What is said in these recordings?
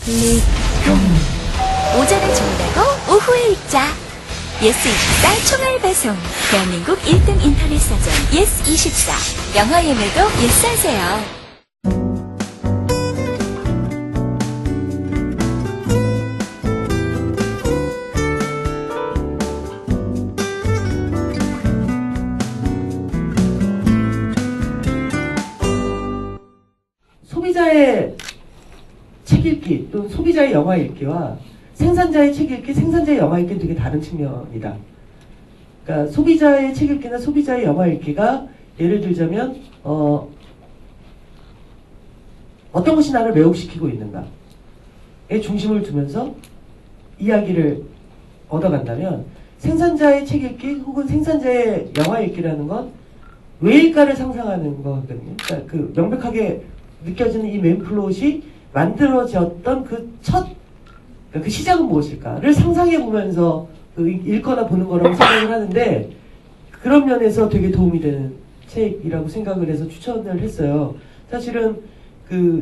리동. 오전에 준다고 오후에 읽자. 예스24 총알 배송. 대한민국 1등 인터넷 사전 예스24. 영화 예매도 예스하세요. 소비자의 책 읽기 또는 소비자의 영화 읽기와 생산자의 책 읽기, 생산자의 영화 읽기는 되게 다른 측면이다. 그러니까 소비자의 책 읽기나 소비자의 영화 읽기가 예를 들자면 어떤 것이 나를 매혹시키고 있는가에 중심을 두면서 이야기를 얻어간다면 생산자의 책 읽기 혹은 생산자의 영화 읽기라는 건 왜일까를 상상하는 거거든요. 그러니까 그 명백하게 느껴지는 이 메인 플롯이 만들어졌던 그 시작은 무엇일까를 상상해 보면서 읽거나 보는 거라고 생각을 하는데, 그런 면에서 되게 도움이 되는 책이라고 생각을 해서 추천을 했어요. 사실은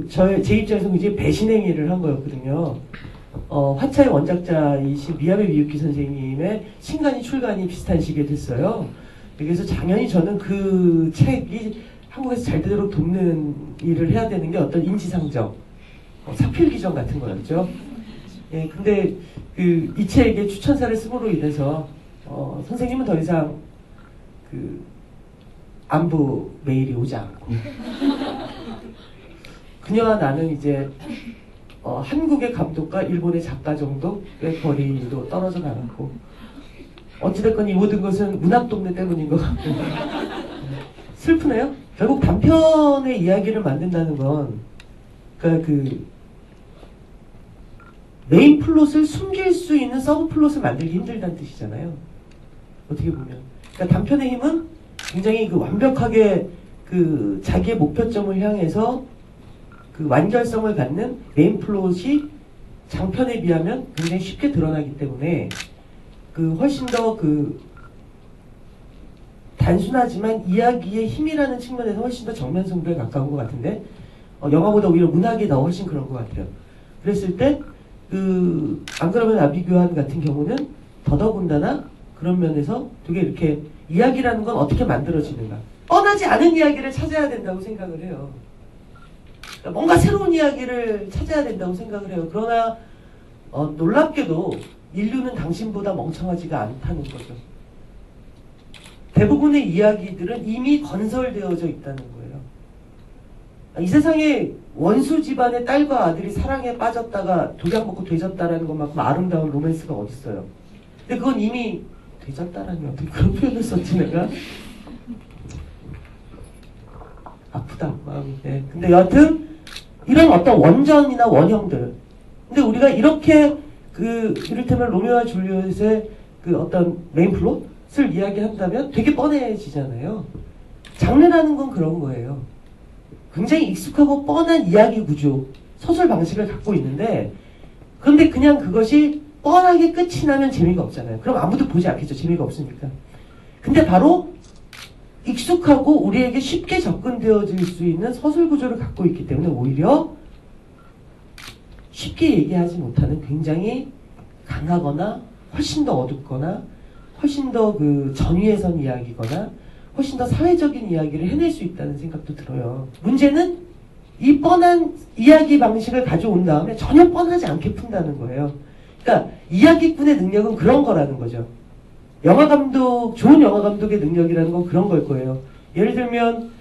제 입장에서 굉장히 배신의 행위를 한 거였거든요. 화차의 원작자이신 미야베 미유키 선생님의 신간이 출간이 비슷한 시기에 됐어요. 그래서 당연히 저는 그 책이 한국에서 잘 되도록 돕는 일을 해야 되는 게 어떤 인지상정, 사필기정 같은 거였죠. 예, 근데 이 책의 추천사를 쓰므로 인해서 선생님은 더 이상 안부 메일이 오지 않고 그녀와 나는 이제 한국의 감독과 일본의 작가 정도의 거리로 떨어져 나갔고, 어찌됐건 이 모든 것은 문학동네 때문인 것 같고 슬프네요. 결국 단편의 이야기를 만든다는 건 그러니까 메인 플롯을 숨길 수 있는 서브 플롯을 만들기 힘들다는 뜻이잖아요. 어떻게 보면. 그러니까 단편의 힘은 굉장히 완벽하게 자기의 목표점을 향해서 완결성을 갖는 메인 플롯이 장편에 비하면 굉장히 쉽게 드러나기 때문에 훨씬 더 단순하지만 이야기의 힘이라는 측면에서 훨씬 더 정면 승부에 가까운 것 같은데, 영화보다 오히려 문학이 더 훨씬 그런 것 같아요. 그랬을 때 안 그러면 아비규환 같은 경우는 더더군다나 그런 면에서 되게 이렇게 이야기라는 건 어떻게 만들어지는가, 뻔하지 않은 이야기를 찾아야 된다고 생각을 해요. 그러니까 뭔가 새로운 이야기를 찾아야 된다고 생각을 해요. 그러나 놀랍게도 인류는 당신보다 멍청하지가 않다는 거죠. 대부분의 이야기들은 이미 건설되어져 있다는 거예요. 이 세상에 원수 집안의 딸과 아들이 사랑에 빠졌다가 독약 먹고 되졌다라는 것만큼 아름다운 로맨스가 어딨어요. 근데 그건 이미 되졌다라니 어떻게 그런 표현을 썼지 내가? 아프다 마음이. 네. 근데 여하튼 이런 어떤 원전이나 원형들, 근데 우리가 이렇게 이를테면 로미오와 줄리엣의 어떤 메인 플롯을 이야기한다면 되게 뻔해지잖아요. 장르라는 건 그런 거예요. 굉장히 익숙하고 뻔한 이야기 구조, 소설 방식을 갖고 있는데, 그런데 그냥 그것이 뻔하게 끝이 나면 재미가 없잖아요. 그럼 아무도 보지 않겠죠. 재미가 없으니까. 근데 바로 익숙하고 우리에게 쉽게 접근되어질 수 있는 서술 구조를 갖고 있기 때문에 오히려 쉽게 얘기하지 못하는 굉장히 강하거나 훨씬 더 어둡거나 훨씬 더 전위에 선 이야기거나 훨씬 더 사회적인 이야기를 해낼 수 있다는 생각도 들어요. 문제는 이 뻔한 이야기 방식을 가져온 다음에 전혀 뻔하지 않게 푼다는 거예요. 그러니까 이야기꾼의 능력은 그런 거라는 거죠. 좋은 영화 감독의 능력이라는 건 그런 걸 거예요. 예를 들면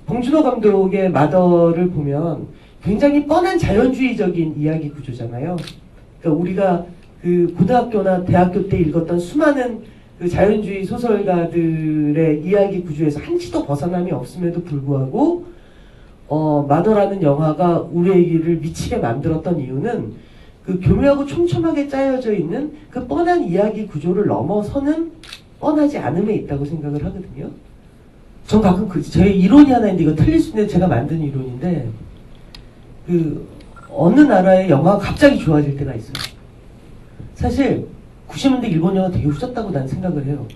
봉준호 감독의 마더를 보면 굉장히 뻔한 자연주의적인 이야기 구조잖아요. 그러니까 우리가 고등학교나 대학교 때 읽었던 수많은 자연주의 소설가들의 이야기 구조에서 한치도 벗어남이 없음에도 불구하고 마더라는 영화가 우리에게를 미치게 만들었던 이유는 교묘하고 촘촘하게 짜여져 있는 뻔한 이야기 구조를 넘어서는 뻔하지 않음에 있다고 생각을 하거든요. 전 가끔 제 이론이 하나 있는데 이거 틀릴 수 있는데 제가 만든 이론인데, 어느 나라의 영화가 갑자기 좋아질 때가 있어요. 사실 90년대 일본 영화 되게 후졌다고 난 생각을 해요.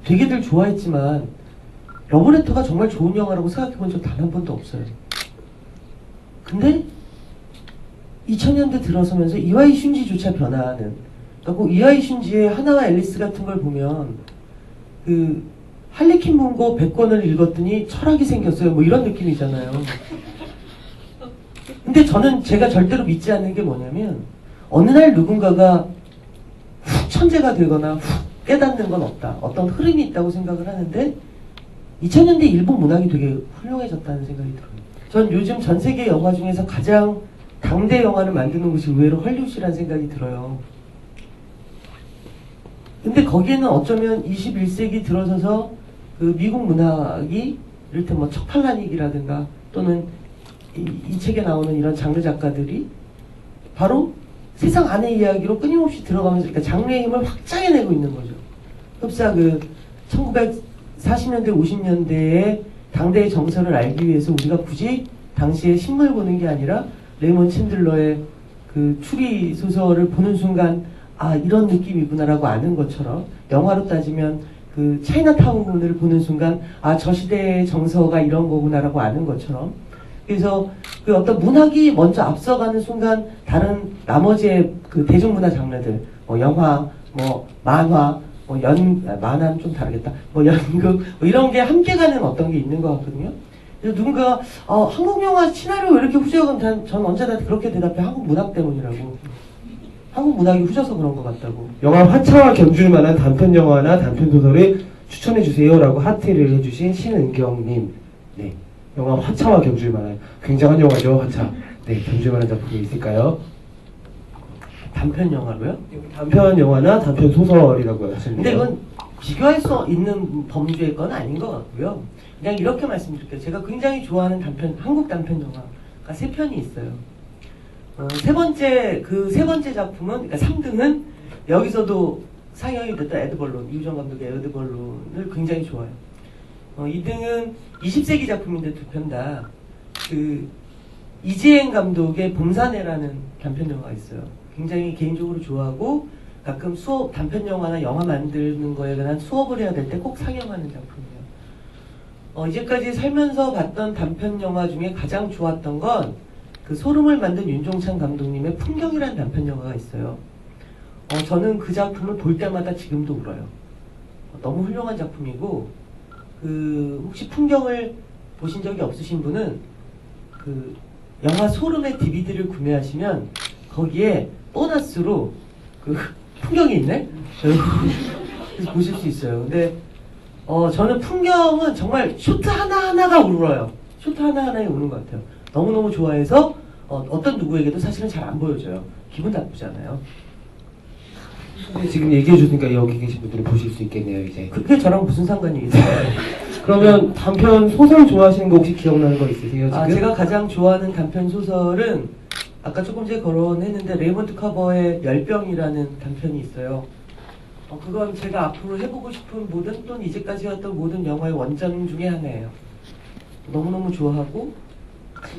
되게들 좋아했지만 러브레터가 정말 좋은 영화라고 생각해본 적 단 한 번도 없어요. 근데 2000년대 들어서면서 이와이 슌지조차 변화하는, 그러니까 꼭 이와이 슌지의 하나와 앨리스 같은 걸 보면 그 할리퀸 문고 100권을 읽었더니 철학이 생겼어요. 뭐 이런 느낌이잖아요. 근데 저는 제가 절대로 믿지 않는 게 뭐냐면 어느 날 누군가가 훅 천재가 되거나 훅 깨닫는 건 없다. 어떤 흐름이 있다고 생각을 하는데 2000년대 일본 문학이 되게 훌륭해졌다는 생각이 들어요. 전 요즘 전 세계 영화 중에서 가장 당대 영화를 만드는 곳이 의외로 헐리우드라는 생각이 들어요. 근데 거기에는 어쩌면 21세기 들어서서 그 미국 문학이 이를테면 뭐 척팔라닉이라든가 또는 이 책에 나오는 이런 장르 작가들이 바로 세상 안의 이야기로 끊임없이 들어가면서 그러니까 장르의 힘을 확장해내고 있는 거죠. 흡사 그 1940년대 50년대의 당대의 정서를 알기 위해서 우리가 굳이 당시에 신문을 보는 게 아니라 레이먼 챈들러의 그 추리 소설을 보는 순간 아 이런 느낌이구나라고 아는 것처럼 영화로 따지면 그 차이나타운을 보는 순간 아 저 시대의 정서가 이런 거구나라고 아는 것처럼 그래서 그 어떤 문학이 먼저 앞서가는 순간 다른 나머지의 그 대중문화 장르들 뭐 영화 뭐 만화 뭐 만화는 좀 다르겠다 뭐 연극 뭐 이런 게 함께 가는 어떤 게 있는 것 같거든요. 그래서 누군가 한국 영화 시나리오 왜 이렇게 후져요? 그럼 전 언제나 그렇게 대답해. 한국 문학 때문이라고. 한국 문학이 후져서 그런 것 같다고. 영화 화차와 견줄 만한 단편 영화나 단편 소설을 추천해 주세요라고 하트를 해주신 신은경님. 네, 영화 화차와 견줄 만한 굉장한 영화죠. 화차. 네, 견줄 만한 작품이 있을까요? 단편 영화로요? 단편 영화나 단편 소설이라고 하시는데요. 근데 이건 비교할 수 있는 범주의 건 아닌 것 같고요. 그냥 이렇게 말씀드릴게요. 제가 굉장히 좋아하는 한국 단편 영화가 3편이 있어요. 세 번째 작품은, 그러니까 3등은 여기서도 상영이 됐던 에드벌룬, 이우정 감독의 에드벌룬을 굉장히 좋아해요. 2등은 20세기 작품인데 2편 다, 이재행 감독의 봄사내라는 단편 영화가 있어요. 굉장히 개인적으로 좋아하고, 가끔 단편 영화나 영화 만드는 거에 관한 수업을 해야 될 때 꼭 상영하는 작품이에요. 이제까지 살면서 봤던 단편 영화 중에 가장 좋았던 건 그 소름을 만든 윤종찬 감독님의 풍경이라는 단편 영화가 있어요. 저는 그 작품을 볼 때마다 지금도 울어요. 너무 훌륭한 작품이고, 혹시 풍경을 보신 적이 없으신 분은 영화 소름의 DVD를 구매하시면 거기에 보너스로 풍경이 있네? 그래서 보실 수 있어요. 근데 저는 풍경은 정말 쇼트 하나하나가 울어요. 쇼트 하나하나에 우는 것 같아요. 너무너무 좋아해서 어떤 누구에게도 사실은 잘 안 보여줘요. 기분 나쁘잖아요. 근데 지금 얘기해 주니까 여기 계신 분들은 보실 수 있겠네요, 이제. 그게 저랑 무슨 상관이 있어요? 그러면 단편 소설 좋아하시는 거 혹시 기억나는 거 있으세요, 지금? 제가 가장 좋아하는 단편 소설은 아까 조금 전에 거론했는데 레이먼드 카버의 열병이라는 단편이 있어요. 그건 제가 앞으로 해보고 싶은 모든 또는 이제까지 했던 모든 영화의 원전 중에 하나예요. 너무너무 좋아하고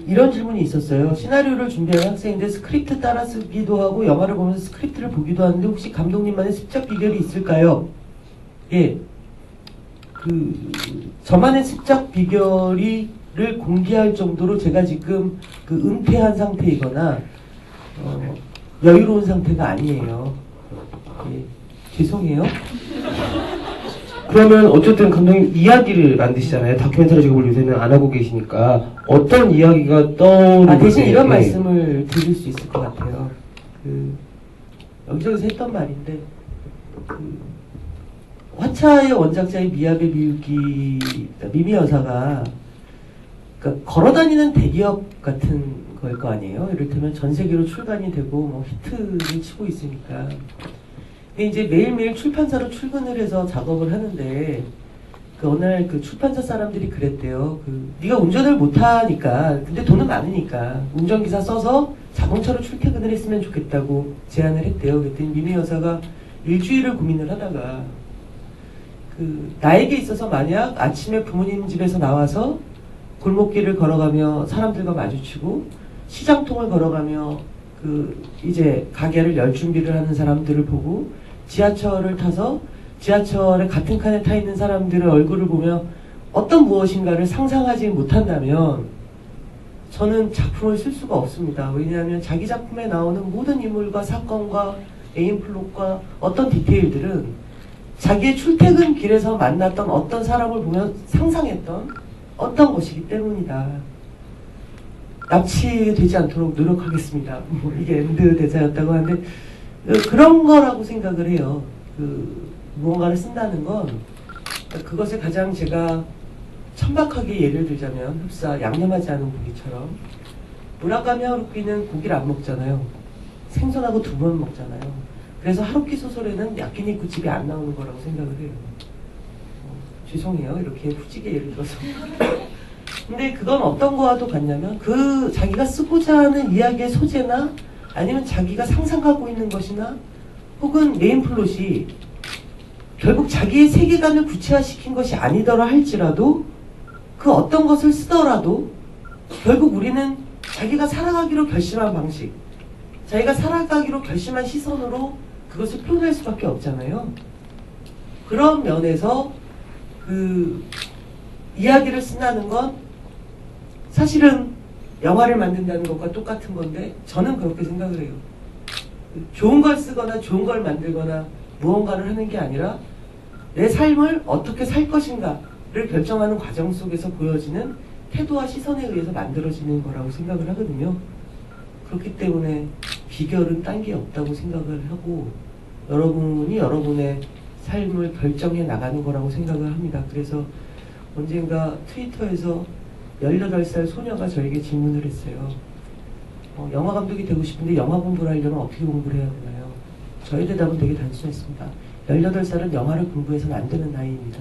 이런 질문이 있었어요. 시나리오를 준비하는 학생인데 스크립트 따라 쓰기도 하고 영화를 보면서 스크립트를 보기도 하는데 혹시 감독님만의 습작 비결이 있을까요? 예. 저만의 습작 비결을 공개할 정도로 제가 지금 은퇴한 상태이거나 여유로운 상태가 아니에요. 예. 죄송해요. 그러면 어쨌든 감독님 이야기를 만드시잖아요. 다큐멘터리 작업을 요새는 안 하고 계시니까 어떤 이야기가 떠오르는지 대신 이런 말씀을 드릴 수 있을 것 같아요. 여기저기서 했던 말인데 화차의 원작자의 미야베 미유키 미미 여사가 그러니까 걸어다니는 대기업 같은 거일 거 아니에요. 이를테면 전 세계로 출간이 되고 뭐 히트를 치고 있으니까. 근데 이제 매일매일 출판사로 출근을 해서 작업을 하는데 어느 날 출판사 사람들이 그랬대요. 네가 운전을 못하니까 근데 돈은 많으니까 운전기사 써서 자동차로 출퇴근을 했으면 좋겠다고 제안을 했대요. 그랬더니 미미 여사가 일주일을 고민을 하다가 나에게 있어서 만약 아침에 부모님 집에서 나와서 골목길을 걸어가며 사람들과 마주치고 시장통을 걸어가며 이제 가게를 열 준비를 하는 사람들을 보고 지하철을 타서 지하철에 같은 칸에 타 있는 사람들의 얼굴을 보며 어떤 무엇인가를 상상하지 못한다면 저는 작품을 쓸 수가 없습니다. 왜냐하면 자기 작품에 나오는 모든 인물과 사건과 메인 플롯과 어떤 디테일들은 자기의 출퇴근 길에서 만났던 어떤 사람을 보면 상상했던 어떤 것이기 때문이다. 납치되지 않도록 노력하겠습니다. 뭐 이게 엔드 대사였다고 하는데 그런 거라고 생각을 해요. 무언가를 쓴다는 건 그것을 가장 제가 천박하게 예를 들자면 흡사 양념하지 않은 고기처럼 무라카미 하루키는 고기를 안 먹잖아요. 생선하고 두부만 먹잖아요. 그래서 하루키 소설에는 야끼니쿠 집이 안 나오는 거라고 생각을 해요. 죄송해요. 이렇게 후지게 예를 들어서. 근데 그건 어떤 거와도 같냐면 그 자기가 쓰고자 하는 이야기의 소재나 아니면 자기가 상상하고 있는 것이나 혹은 메인 플롯이 결국 자기의 세계관을 구체화시킨 것이 아니더라 할지라도 그 어떤 것을 쓰더라도 결국 우리는 자기가 살아가기로 결심한 방식, 자기가 살아가기로 결심한 시선으로 그것을 표현할 수밖에 없잖아요. 그런 면에서 이야기를 쓴다는 건 사실은 영화를 만든다는 것과 똑같은 건데 저는 그렇게 생각을 해요. 좋은 걸 쓰거나 좋은 걸 만들거나 무언가를 하는 게 아니라 내 삶을 어떻게 살 것인가를 결정하는 과정 속에서 보여지는 태도와 시선에 의해서 만들어지는 거라고 생각을 하거든요. 그렇기 때문에 비결은 딴 게 없다고 생각을 하고 여러분이 여러분의 삶을 결정해 나가는 거라고 생각을 합니다. 그래서 언젠가 트위터에서 18살 소녀가 저에게 질문을 했어요. 영화 감독이 되고 싶은데 영화 공부를 하려면 어떻게 공부를 해야 되나요? 저의 대답은 되게 단순했습니다. 18살은 영화를 공부해서는 안 되는 나이입니다.